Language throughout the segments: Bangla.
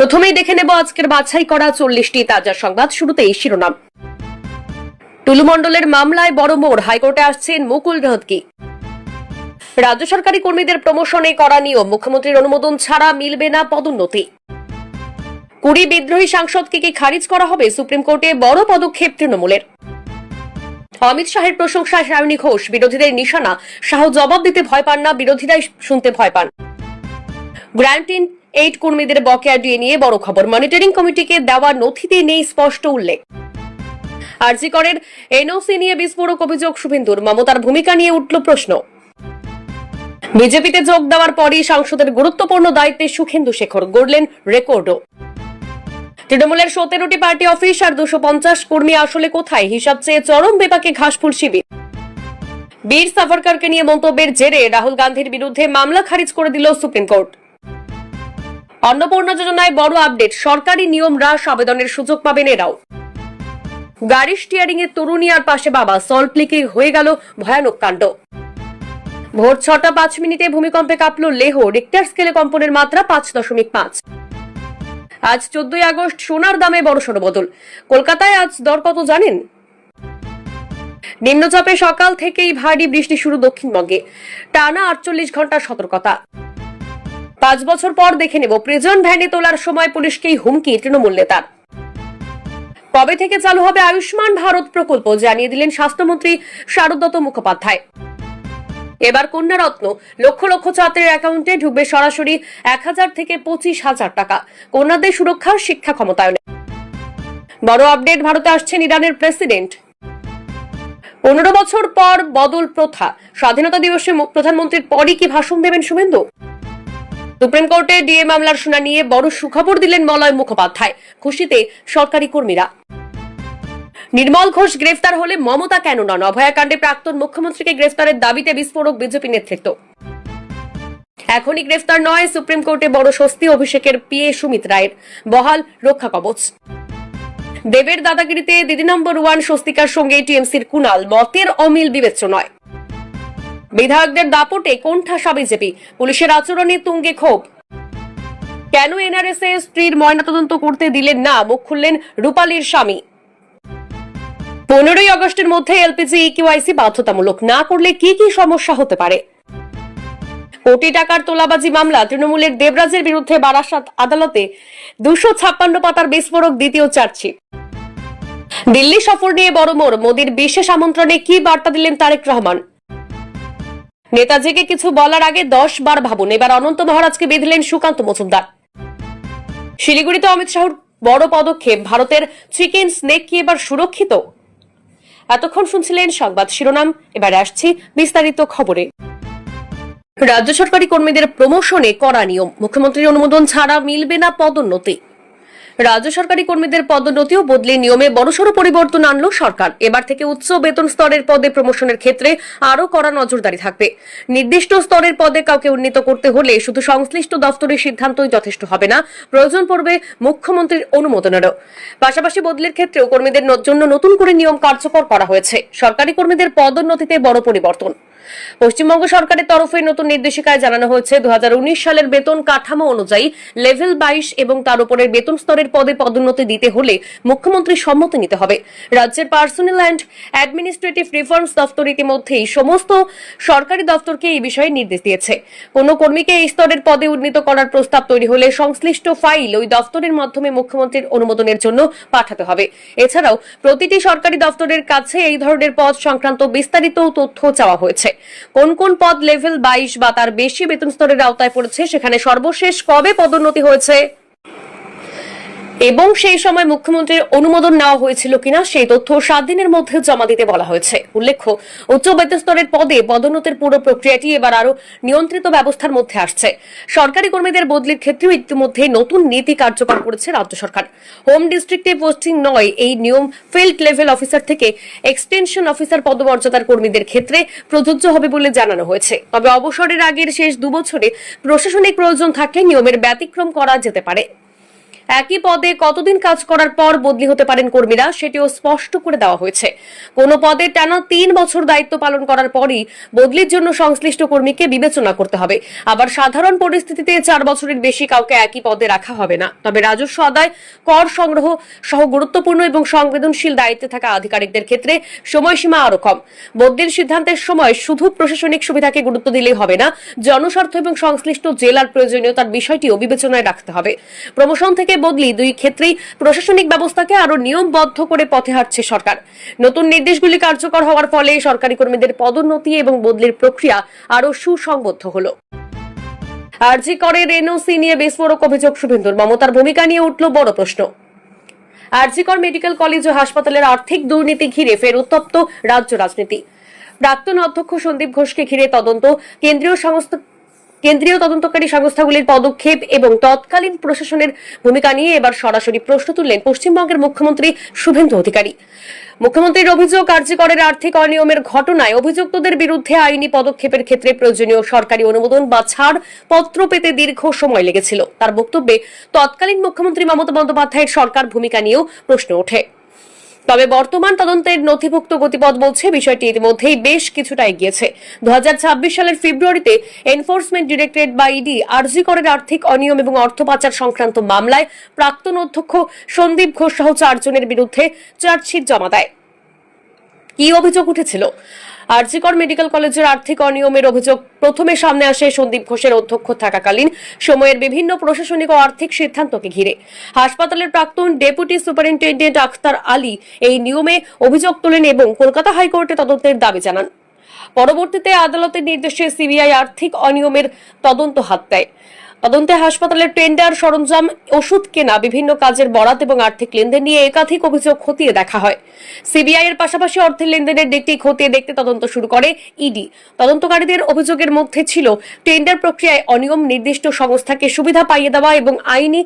প্রথমেই দেখে নেব আজকের বাছাই করা 40টি তাজা সংবাদ। শুরুতেই শিরোনাম। টুলু মণ্ডলের মামলায় বড় মোড়, হাইকোর্টে আসছেন মুকুল রোহতগি। রাজ্য সরকারি কর্মীদের প্রমোশনে করা নিয়ম, মুখ্যমন্ত্রীর অনুমোদন ছাড়া মিলবে না পদোন্নতি। 20 বিদ্রোহী সাংসদকে কি খারিজ করা হবে? সুপ্রিম কোর্টে বড় পদক্ষেপ তৃণমূলের। অমিত শাহের প্রশংসায় সায়নী ঘোষ, বিরোধীদের নিশানা, শাহ জবাব দিতে ভয় পান না, বিরোধীরাই শুনতে ভয় পান। গ্র্যান্ট-ইন 8 কর্মীদের বকেয়া ডিএ নিয়ে বড় খবর, মনিটরিং কমিটিকে দেওয়া নথিতে নেই স্পষ্ট উল্লেখ। আরজি করের এনওসি নিয়ে বিস্ফোরক অভিযোগ শুভেন্দুর, মমতার ভূমিকা নিয়ে উঠল প্রশ্ন। বিজেপিতে যোগ দেওয়ার পরই সাংসদের গুরুত্বপূর্ণ দায়িত্বে সুখেন্দু শেখর, গড়লেন রেকর্ডও। তৃণমূলের 17টি পার্টি অফিস আর 250 কর্মী আসলে কোথায়? হিসাব চেয়ে চরম বিপাকে ঘাসফুল শিবির। বীর সাভারকরকে নিয়ে মন্তব্যের জেরে রাহুল গান্ধীর বিরুদ্ধে মামলা খারিজ করে দিল সুপ্রিম কোর্ট। অন্নপূর্ণা যোজনায় বড় আপডেট, সরকারি নিয়ম হ্রাস, আবেদনের সুযোগ পাবেন এরাও। গাড়ি স্টিয়ারিং এ তরুণী আর পাশে বাবা, সল্টলেকে হয়ে গেল ভয়ানক কাণ্ড। ভোর 6টা 5 মিনিটে ভূমিকম্পে কাঁপল লেহ, রিক্টার স্কেলে কম্পনের মাত্রা 5.5। আজ 14 আগস্ট, সোনার দামে বড়সড় বদল। কলকাতায় আজ দর কত জানেন? নিম্নচাপে সকাল থেকেই ভারী বৃষ্টি শুরু দক্ষিণবঙ্গে, টানা 48 ঘন্টার সতর্কতা। 5 বছর পর দেখে নেব প্রিজন ভ্যানে তোলার সময় পুলিশকেই হুমকি তৃণমূল নেতার। কবে থেকে চালু হবে আয়ুষ্মান ভারত প্রকল্প, জানিয়ে দিলেন স্বাস্থ্যমন্ত্রী শারদত্ত মুখোপাধ্যায়। এবার কন্যারত্ন, লক্ষ লক্ষ ছাত্রের অ্যাকাউন্টে ঢুকবে সরাসরি 1000 থেকে 25,000 টাকা, কন্যাদের সুরক্ষা, শিক্ষা ক্ষমতায়নে। বড় আপডেট, ভারতে আসছেন ইরানের প্রেসিডেন্ট। 15 বছর পর বদল প্রথা, স্বাধীনতা দিবসে প্রধানমন্ত্রীর পরই কি ভাষণ দেবেন শুভেন্দু? সুপ্রিম কোর্টে ডিএ মামলার শুনানি নিয়ে বড় সুখবর দিলেন মলয় মুখোপাধ্যায়, খুশিতে সরকারি কর্মীরা। নির্মল ঘোষ গ্রেফতার হলে মমতা কেন নন? অভয়াকাণ্ডে প্রাক্তন মুখ্যমন্ত্রীকে গ্রেফতারের দাবিতে বিস্ফোরক বিজেপি নেতৃত্ব। এখনই গ্রেফতার নয়, সুপ্রিম কোর্টে বড় স্বস্তি, অভিষেকের পিএ সুমিত রায়ের বহাল রক্ষা কবচ। দেবের দাদাগিরিতে দিদি নম্বর 1 স্বস্তিকার সঙ্গে টিএমসির কুণাল, মতের অমিল বিবেচ্য নয়। বিধায়কদের দাপটে কোণঠাসা বিজেপি, পুলিশের আচরণে তুঙ্গে ক্ষোভ। কেন এনআরএসএ স্ত্রীর ময়নাতদন্ত করতে দিলেন না? মুখ খুললেন রূপালীর স্বামী। 15 আগস্টের মধ্যে এলপিজি ইকিউআইসি বাধ্যতামূলক না করলে কি কি সমস্যা হতে পারে? কোটি টাকার তোলাবাজি মামলা, তৃণমূলের দেবরাজের বিরুদ্ধে বারাসাত আদালতে 256 পাতার বিস্ফোরক দ্বিতীয় চার্জশিট। দিল্লি সফর নিয়ে বড় মোড়, মোদির বিশেষ আমন্ত্রণে কি বার্তা দিলেন তারেক রহমান? নেতাজিকে কিছু বলার আগে 10 বার ভাবুন, এবার অনন্ত মহারাজকে বেঁধলেন সুকান্ত মজুমদার। শিলিগুড়িতে অমিত শাহর বড় পদক্ষেপ, ভারতের চিকেন স্নেক কি এবার সুরক্ষিত? এতক্ষণ শুনছিলেন সংবাদ শিরোনাম, এবার আসছি বিস্তারিত খবরে। রাজ্য সরকারি কর্মীদের প্রমোশনে করা নিয়ম, মুখ্যমন্ত্রীর অনুমোদন ছাড়া মিলবে না পদোন্নতি। রাজ্য সরকারি কর্মীদের পদোন্নতি ও বদলি নিয়মে বড়সড় পরিবর্তন আনলো সরকার। এবার থেকে উচ্চ বেতন স্তরের পদে প্রমোশনের ক্ষেত্রে আরও কড়া নজরদারি থাকবে। নির্দিষ্ট স্তরের পদে কাউকে উন্নীত করতে হলে শুধু সংশ্লিষ্ট দফতরের সিদ্ধান্তই যথেষ্ট হবে না, প্রয়োজন পড়বে মুখ্যমন্ত্রীর অনুমোদনেরও। পাশাপাশি বদলির ক্ষেত্রেও কর্মীদের জন্য নতুন করে নিয়ম কার্যকর করা হয়েছে। সরকারি কর্মীদের পদোন্নতিতে বড় পরিবর্তন। পশ্চিমবঙ্গ সরকারের তরফে নতুন নির্দেশিকায় জানানো হয়েছে 2019 সালের বেতন কাঠামো অনুযায়ী লেভেল 22 এবং তার উপরের বেতন স্তরের পদে পদোন্নতি দিতে হলে মুখ্যমন্ত্রীর সম্মতি নিতে হবে। রাজ্যের পার্সোনাল অ্যান্ড অ্যাডমিনিস্ট্রেটিভ রিফর্মস দফতর ইতিমধ্যেই সমস্ত সরকারি দফতরকে এই বিষয়ে নির্দেশ দিয়েছে। কোন কর্মীকে এই স্তরের পদে উন্নীত করার প্রস্তাব তৈরি হলে সংশ্লিষ্ট ফাইল ওই দফতরের মাধ্যমে মুখ্যমন্ত্রীর অনুমোদনের জন্য পাঠাতে হবে। এছাড়াও প্রতিটি সরকারি দফতরের কাছে এই ধরনের পদ সংক্রান্ত বিস্তারিত তথ্য চাওয়া হয়েছে। কোন কোন পদ লেভেল 22 বা তার বেশি বেতন স্তরের আওতায় পড়েছে, সেখানে সর্বশেষ কবে পদোন্নতি হয়েছে এবং সেই সময় মুখ্যমন্ত্রীর অনুমোদন নেওয়া হয়েছিল কিনা সেই তথ্য 7 দিনের মধ্যে জমা দিতে বলা হয়েছে। উল্লেখ্য, উচ্চ বেতন স্তরের পদে পদোন্নতির পুরো প্রক্রিয়াটি এবার আরো নিয়ন্ত্রিত ব্যবস্থার মধ্যে আসছে। সরকারি কর্মীদের বদলির ক্ষেত্রেও ইতিমধ্যে নতুন নীতি কার্যকর করেছে রাজ্য সরকার। হোম ডিস্ট্রিক্টে পোস্টিং নয় এই নিয়ম ফিল্ড লেভেল অফিসার থেকে এক্সটেনশন অফিসার পদমর্যাদার কর্মীদের ক্ষেত্রে প্রযোজ্য হবে বলে জানানো হয়েছে। তবে অবসরের আগের শেষ 2 বছরে প্রশাসনিক প্রয়োজন থাকলে নিয়মের ব্যতিক্রম করা যেতে পারে। একই পদে কতদিন কাজ করার পর বদলি হতে পারেন কর্মীরা সেটিও স্পষ্ট করে দেওয়া হয়েছে। কোনো পদে টানা 3 বছর দায়িত্ব পালন করার পরই বদলির জন্য সংশ্লিষ্ট কর্মীকে বিবেচনা করতে হবে। আবার সাধারণ পরিস্থিতিতে 4 বছরের বেশি কাউকে একই পদে রাখা হবে না। তবে রাজস্ব আদায়, কর সংগ্রহ সহ গুরুত্বপূর্ণ এবং সংবেদনশীল দায়িত্বে থাকা আধিকারিকদের ক্ষেত্রে সময়সীমা আরো কম। বদলির সিদ্ধান্তের সময় শুধু প্রশাসনিক সুবিধাকে গুরুত্ব দিলেই হবে না, জনস্বার্থ এবং সংশ্লিষ্ট জেলার প্রয়োজনীয়তার বিষয়টিও বিবেচনায় রাখতে হবে। প্রমোশন থেকে বদলি দুই ক্ষেত্রেই প্রশাসনিক ব্যবস্থাকে আরো নিয়মবদ্ধ করে পথে হাঁটছে সরকার। নতুন নির্দেশগুলি কার্যকর হওয়ার ফলে সরকারি কর্মীদের পদোন্নতি এবং বদলির প্রক্রিয়া আরো সুসংবদ্ধ হলো। আরজি করের এনওসি নিয়ে বিস্ফোরক অভিযোগ শুভেন্দুর, মমতার ভূমিকা নিয়ে উঠল বড় প্রশ্ন। আরজি কর মেডিকেল কলেজ ও হাসপাতালের আর্থিক দুর্নীতি ঘিরে ফের উত্তপ্ত রাজ্য রাজনীতি। প্রাক্তন অধ্যক্ষ সন্দীপ ঘোষকে ঘিরে তদন্ত, কেন্দ্রীয় তদন্তকারী সংস্থাগুলির পদক্ষেপ এবং তৎকালীন প্রশাসনের ভূমিকা নিয়ে এবার সরাসরি প্রশ্ন তুললেন পশ্চিমবঙ্গের মুখ্যমন্ত্রী শুভেন্দু অধিকারী। মুখ্যমন্ত্রীর অভিযোগ, আরজি করের আর্থিক অনিয়মের ঘটনায় অভিযুক্তদের বিরুদ্ধে আইনি পদক্ষেপের ক্ষেত্রে প্রয়োজনীয় সরকারি অনুমোদন বা ছাড় পত্র পেতে দীর্ঘ সময় লেগেছিল। তার বক্তব্যে তৎকালীন মুখ্যমন্ত্রী মমতা বন্দ্যোপাধ্যায়ের সরকার ভূমিকা নিয়েও প্রশ্ন ওঠে। তবে বর্তমান তদন্তের নথিভুক্ত গতিপথ বলছে বিষয়টি ইতিমধ্যেই বেশ কিছুটা এগিয়েছে। 2026 সালের ফেব্রুয়ারিতে এনফোর্সমেন্ট ডিরেক্টরেট বা ইডি আরজি করের আর্থিক অনিয়ম এবং অর্থ পাচার সংক্রান্ত মামলায় প্রাক্তন অধ্যক্ষ সন্দীপ ঘোষ সহ 4 জনের বিরুদ্ধে চার্জশিট জমা দেয়। কি অভিযোগ উঠেছিল? আরজি কর মেডিকেল কলেজের আর্থিক অনিয়মের অভিযোগ প্রথমে সামনে আসে সন্দীপ ঘোষের অধ্যক্ষ থাকাকালীন সময়ের বিভিন্ন প্রশাসনিক ও আর্থিক সিদ্ধান্তকে ঘিরে। হাসপাতালের প্রাক্তন ডেপুটি সুপারিনটেন্ডেন্ট আখতার আলী এই নিয়মে অভিযোগ তোলেন এবং কলকাতা হাইকোর্টে তদন্তের দাবি জানান। পরবর্তীতে আদালতের নির্দেশে সিবিআই আর্থিক অনিয়মের তদন্ত হাত দেয়। তদন্তে হাসপাতালের টেন্ডার, সরঞ্জাম, ওষুধ কেনা, বিভিন্ন কাজের বরাত এবং আর্থিক লেনদেন নিয়ে একাধিক অভিযোগ খতিয়ে দেখা হয়। সিবিআই এর পাশাপাশি অর্থের লেনদেনের দিকটি খতিয়ে দেখতে তদন্ত শুরু করে ইডি। তদন্তকারীদের অভিযোগের মধ্যে ছিল টেন্ডার প্রক্রিয়ায় অনিয়ম, নির্দিষ্ট সংস্থাকে সুবিধা পাইয়ে দেওয়া এবং আইনি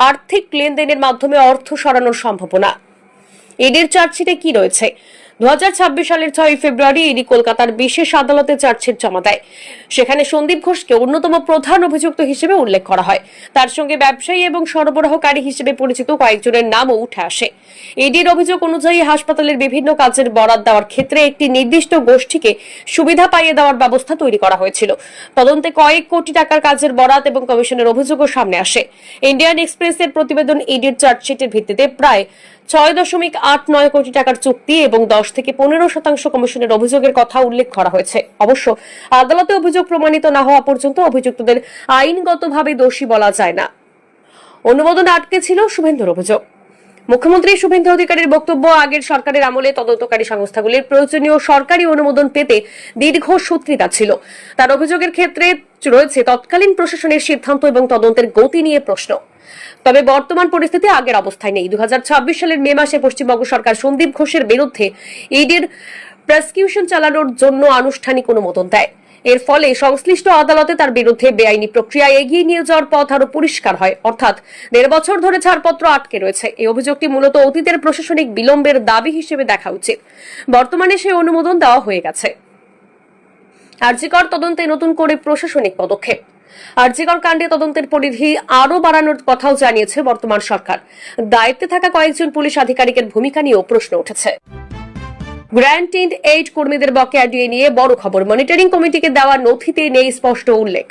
আর্থিক লেনদেনের মাধ্যমে অর্থ সরানোর সম্ভাবনা। ইডির চার্জশিটে কি রয়েছে? 2026 সালের 6 ফেব্রুয়ারি ইডি কলকাতার বিশেষ আদালতে চার্জশিট জমা দেয়। সেখানে সন্দীপ ঘোষকে অন্যতম প্রধান অভিযুক্ত হিসেবে উল্লেখ করা হয়। তার সঙ্গে ব্যবসায়ী এবং সরবরাহকারী হিসেবে পরিচিত কয়েকজনের নামও উঠে আসে। ইডির অভিযোগ অনুযায়ী হাসপাতালের বিভিন্ন কাজের বরাত দেওয়ার ক্ষেত্রে একটি নির্দিষ্ট গোষ্ঠীকে সুবিধা পাইয়ে দেওয়ার ব্যবস্থা তৈরি করা হয়েছিল। তদন্তে কয়েক কোটি টাকার কাজের বরাত এবং কমিশনের অভিযোগও সামনে আসে। ইন্ডিয়ান এক্সপ্রেসের প্রতিবেদন, ইডির চার্জশিটের ভিত্তিতে প্রায় 6.89 কোটি টাকার চুক্তি এবং 10 থেকে 15% কমিশনের অভিযোগের কথা উল্লেখ করা হয়েছে। অবশ্য আদালতে অভিযোগ প্রমাণিত না হওয়া পর্যন্ত অভিযুক্তদের আইনগতভাবে দোষী বলা যায় না। অনুমোদন আটকে ছিল শুভেন্দুর অভিযোগ। মুখ্যমন্ত্রী শুভেন্দু অধিকারীর বক্তব্য, আগের সরকারের আমলে তদন্তকারী সংস্থাগুলির প্রয়োজনীয় সরকারি অনুমোদন পেতে দীর্ঘ সূত্রিতা ছিল। তার অভিযোগের ক্ষেত্রে রয়েছে তৎকালীন প্রশাসনের সিদ্ধান্ত এবং তদন্তের গতি নিয়ে প্রশ্ন। তবে বর্তমান পরিস্থিতি আগের অবস্থায় নেই। 2026 সালের মে মাসে পশ্চিমবঙ্গ সরকার সন্দীপ ঘোষের বিরুদ্ধে ইডির প্রসিকিউশন চালানোর জন্য আনুষ্ঠানিক অনুমোদন দেয়। এর ফলে সংশ্লিষ্ট আদালতে তার বিরুদ্ধে বেআইনি প্রক্রিয়া এগিয়ে নিয়ে যাওয়ার পথ আরো পরিষ্কার হয়। অর্থাৎ 1.5 বছর ধরে ছাড়পত্র আটকে রয়েছে। এই অভিযোগটি মূলত অতীতের প্রশাসনিক বিলম্বের দাবি হিসেবে দেখা উচিত। বর্তমানে সেই অনুমোদন দেওয়া হয়ে গেছে। আরজি কর তদন্তে নতুন করে প্রশাসনিক পদক্ষেপ। আরজি কর কাণ্ডে তদন্তের পরিধি আরো বাড়ানোর কথাও জানিয়েছে বর্তমান সরকার। দায়িত্বে থাকা কয়েকজন পুলিশ আধিকারিকের ভূমিকা নিয়েও প্রশ্ন উঠেছে। গ্র্যান্ট ইন এইড কর্মীদের বকেয়া ডিএ নিয়ে বড় খবর। মনিটরিং কমিটিকে দেওয়া নথিতে নেই স্পষ্ট উল্লেখ।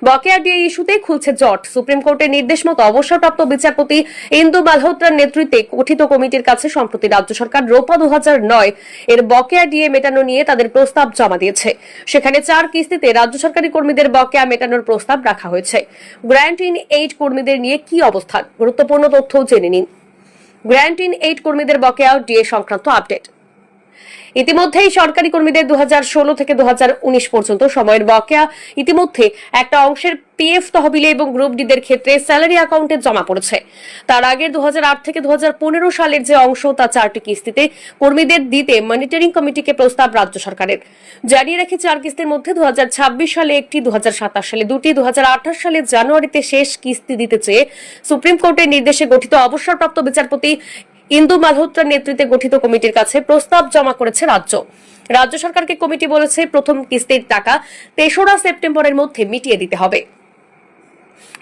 বকেয়া ডিএ ইস্যুতে খুলছে জট। সুপ্রিম কোর্টের নির্দেশ মতো অবসরপ্রাপ্ত বিচারপতি ইন্দু মালহোত্রার নেতৃত্বে গঠিত কমিটির কাছে সম্প্রতি রাজ্য সরকার রোপা 2009 এর বকেয়া ডিএ মেটানো নিয়ে তাদের প্রস্তাব জমা দিয়েছে। সেখানে 4 কিস্তিতে রাজ্য সরকারি কর্মীদের বকেয়া মেটানোর প্রস্তাব রাখা হয়েছে। গ্র্যান্ট ইন এইড কর্মীদের নিয়ে কি অবস্থান, গুরুত্বপূর্ণ তথ্য জেনে নিন। গ্র্যান্ট ইন এইড কর্মীদের বকেয়া ডিএ সংক্রান্ত আপডেট। ইতিমধ্যেই সরকারি কর্মীদের 2016 থেকে 2019 পর্যন্ত সময়ের বকেয়া ইতিমধ্যে একটা অংশের পিএফ তহবিলে এবং গ্রুপ ডিদের ক্ষেত্রে স্যালারি অ্যাকাউন্টে জমা পড়েছে। তার আগের 2008 থেকে 2015 সালের যে অংশ তা 4টি কিস্তিতে কর্মীদের দিতে মনিটরিং কমিটিকে প্রস্তাব রাজ্য সরকারের। জানিয়ে রাখি, 4 কিস্তির মধ্যে 2026 সালে একটি, 2027 সালে 2টি, 2028 সালে জানুয়ারিতে শেষ কিস্তি দিতে চেয়ে সুপ্রিম কোর্টের নির্দেশে গঠিত অবসরপ্রাপ্ত বিচারপতি ইন্দু মালহোত্রার নেতৃত্বে গঠিত কমিটির কাছে প্রস্তাব জমা করেছে রাজ্য সরকারকে কমিটি বলেছে প্রথম কিস্তির টাকা 3রা সেপ্টেম্বরের মধ্যে মিটিয়ে দিতে হবে।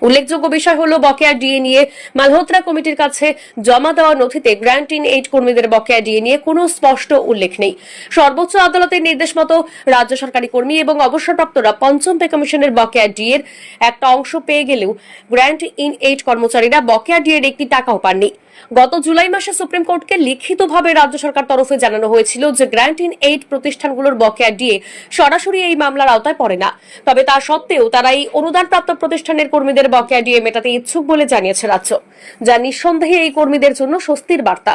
উল্লেখযোগ্য বিষয় হলো বকেয়া ডিএ নিয়ে মালহোত্রা কমিটির কাছে জমা দেওয়া নথিতে গ্র্যান্ট ইন এইড কর্মীদের বকেয়া ডিএ নিয়ে কোনো স্পষ্ট উল্লেখ নেই। সর্বোচ্চ আদালতের নির্দেশ মতো রাজ্য সরকারি কর্মী এবং অবসরপ্রাপ্তরা পঞ্চম পে কমিশনের বকেয়া ডিএর একটা অংশ পেয়ে গেলেও গ্র্যান্ট ইন এইড কর্মচারীরা বকেয়া ডিএর একটি টাকাও পাননি। গত জুলাই মাসে সুপ্রিম কোর্টকে লিখিতভাবে রাজ্য সরকার তরফে জানানো হয়েছিল যে গ্র্যান্ট ইন এইড প্রতিষ্ঠানগুলোর বকেয়া ডিএ সরাসরি এই মামলার আওতায় পড়ে না। তবে তা সত্ত্বেও তারা এই অনুদানপ্রাপ্ত প্রতিষ্ঠানের কর্মীদের বকেয়া ডিএ মেটাতে ইচ্ছুক বলে জানিয়েছে রাজ্য, যা নিঃসন্দেহে এই কর্মীদের জন্য স্বস্তির বার্তা।